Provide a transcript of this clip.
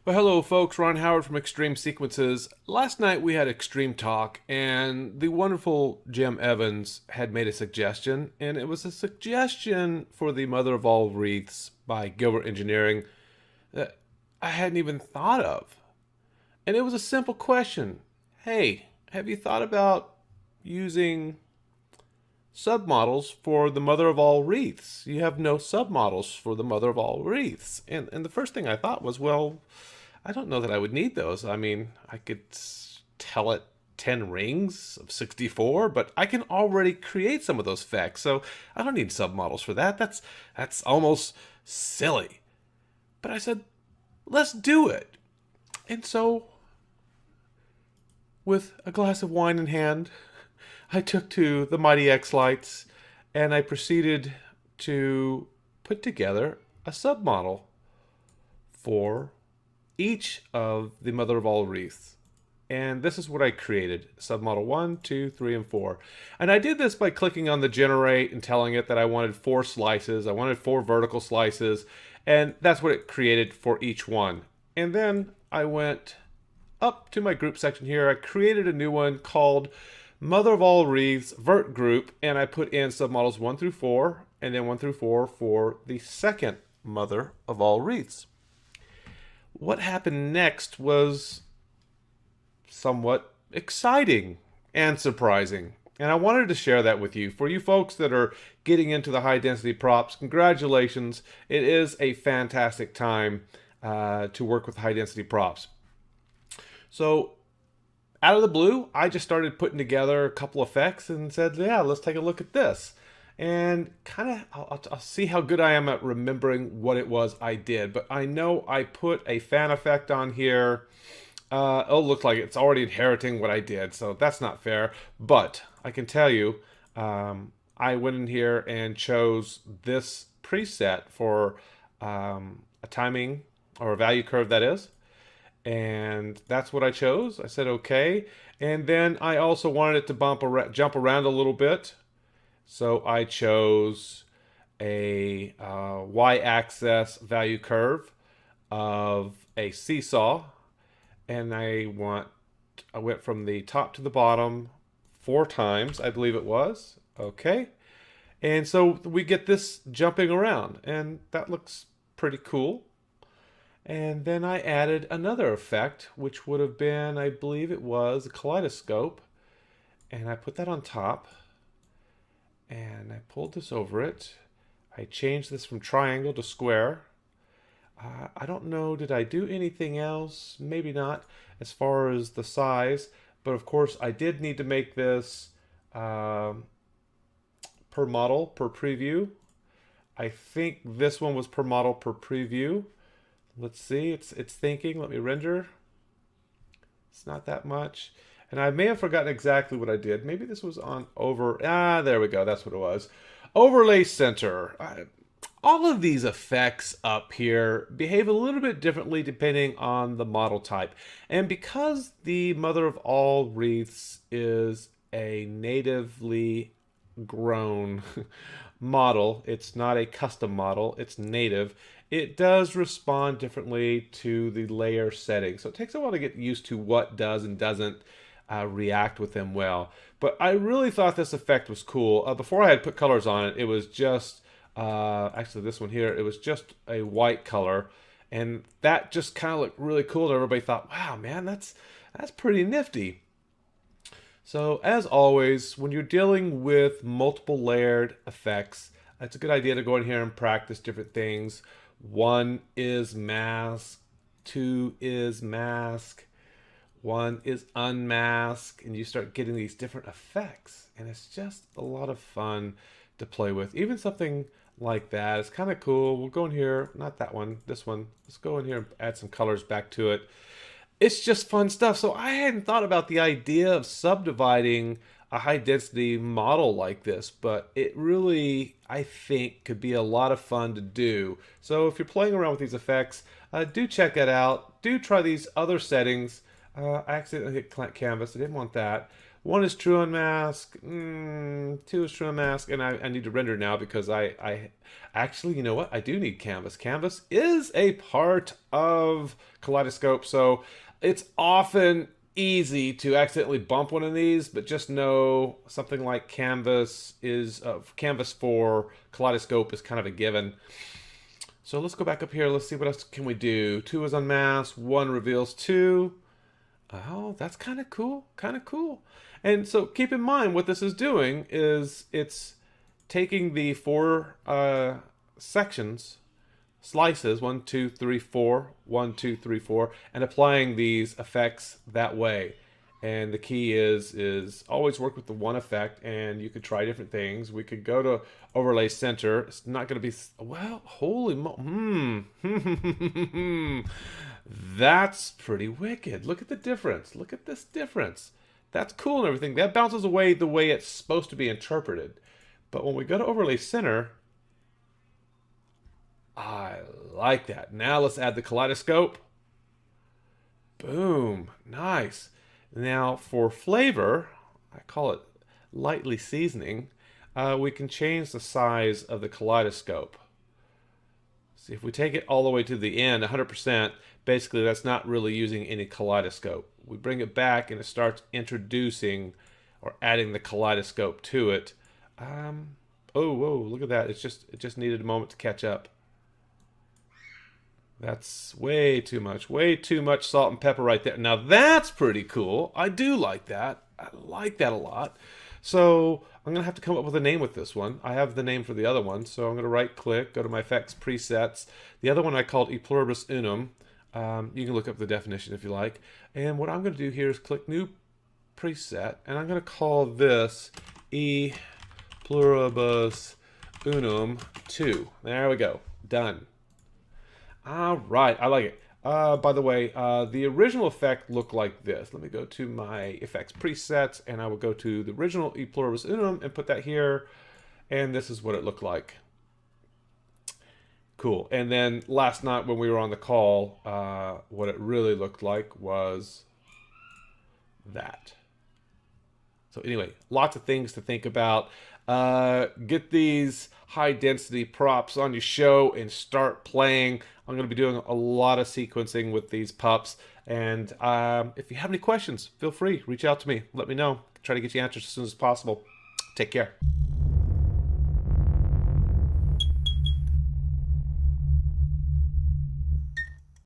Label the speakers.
Speaker 1: Well, hello, folks. Ron Howard from Extreme Sequences. Last night we had Extreme Talk, and the wonderful Jim Evans had made a suggestion, and it was a suggestion for the Mother of All Wreaths by Gilbert Engineering that I hadn't even thought of. And it was a simple question. Hey, have you thought about using submodels for the Mother of All Wreaths? You have no submodels for the Mother of All Wreaths. And the first thing I thought was, well, I don't know that I would need those. I mean, I could tell it 10 rings of 64, but I can already create some of those effects, so I don't need submodels for that. That's almost silly. But I said, let's do it. And so, with a glass of wine in hand, I took to the mighty xLights and I proceeded to put together a submodel for each of the Mother of All Wreaths. And this is what I created. Submodel 1, 2, 3, and 4. And I did this by clicking on the generate and telling it that I wanted 4 slices. I wanted 4 vertical slices. And that's what it created for each one. And then I went up to my group section here. I created a new one called Mother of All Wreaths Vert Group. And I put in submodels 1 through 4. And then 1 through 4 for the second Mother of All Wreaths. What happened next was somewhat exciting and surprising. And I wanted to share that with you. For you folks that are getting into the high density props, congratulations. It is a fantastic time to work with high density props. So out of the blue, I just started putting together a couple effects and said, yeah, let's take a look at this. And kind of, I'll see how good I am at remembering what it was I did. But I know I put a fan effect on here. It looks like it's already inheriting what I did, so that's not fair. But I can tell you, I went in here and chose this preset for a timing or a value curve, that is. And that's what I chose. I said okay. And then I also wanted it to jump around a little bit. So I chose a y-axis value curve of a seesaw, and I went from the top to the bottom 4 times, I believe it was. Okay, and so we get this jumping around, and that looks pretty cool. And then I added another effect, which would have been, I believe it was a kaleidoscope, and I put that on top. And I pulled this over it. I changed this from triangle to square. I don't know, did I do anything else? Maybe not as far as the size. But of course, I did need to make this per model, per preview. I think this one was per model, per preview. Let's see, it's thinking. Let me render. It's not that much. And I may have forgotten exactly what I did. Maybe this was on there we go. That's what it was. Overlay center. All of these effects up here behave a little bit differently depending on the model type. And because the Mother of All Wreaths is a natively grown model, it's not a custom model, it's native, it does respond differently to the layer setting. So it takes a while to get used to what does and doesn't react with them well. But I really thought this effect was cool. Before I had put colors on it, it was just, actually this one here, it was just a white color. And that just kind of looked really cool. And everybody thought, wow, man, that's pretty nifty. So as always, when you're dealing with multiple layered effects, it's a good idea to go in here and practice different things. 1 is mask, 2 is mask, 1 is unmask, and you start getting these different effects, and it's just a lot of fun to play with. Even something like that is kind of cool. We'll go in here, not that one, this one. Let's go in here and add some colors back to it. It's just fun stuff. So I hadn't thought about the idea of subdividing a high density model like this, but it really, I think, could be a lot of fun to do. So if you're playing around with these effects, do check that out. Do try these other settings. I accidentally hit canvas. I didn't want that. 1 is true unmask. 2 is trim mask, and I need to render now because I actually, you know what? I do need canvas. Canvas is a part of Kaleidoscope, so it's often easy to accidentally bump one of these, but just know something like canvas is canvas for Kaleidoscope is kind of a given. So let's go back up here. Let's see what else can we do. 2 is unmasked. 1 reveals 2. Oh, that's kind of cool. Kind of cool. And so keep in mind what this is doing is it's taking the 4 sections, slices, 1, 2, 3, 4, 1, 2, 3, 4, and applying these effects that way. And the key is always work with the one effect, and you could try different things. We could go to overlay center. It's not going to be, well, holy that's pretty wicked. Look at the difference. Look at this difference. That's cool and everything. That bounces away the way it's supposed to be interpreted. But when we go to overlay center, I like that. Now let's add the kaleidoscope. Boom. Nice. Now for flavor, I call it lightly seasoning, we can change the size of the kaleidoscope. See, if we take it all the way to the end, 100%, basically that's not really using any kaleidoscope. We bring it back and it starts introducing or adding the kaleidoscope to it. Oh, whoa, look at that. It just needed a moment to catch up. That's way too much salt and pepper right there. Now that's pretty cool. I do like that. I like that a lot. So I'm going to have to come up with a name with this one. I have the name for the other one, so I'm going to right click, go to my effects presets. The other one I called pluribus unum. You can look up the definition if you like. And what I'm going to do here is click new preset, and I'm going to call this pluribus unum 2. There we go. Done. All right, I like it. By the way, the original effect looked like this. Let me go to my effects presets, and I will go to the original E pluribus unum and put that here, and this is what it looked like. Cool. And then last night when we were on the call, what it really looked like was that. So anyway, lots of things to think about. Get these high density props on your show and start playing. I'm going to be doing a lot of sequencing with these pups. And if you have any questions, feel free, reach out to me. Let me know. Try to get you answers as soon as possible. Take care.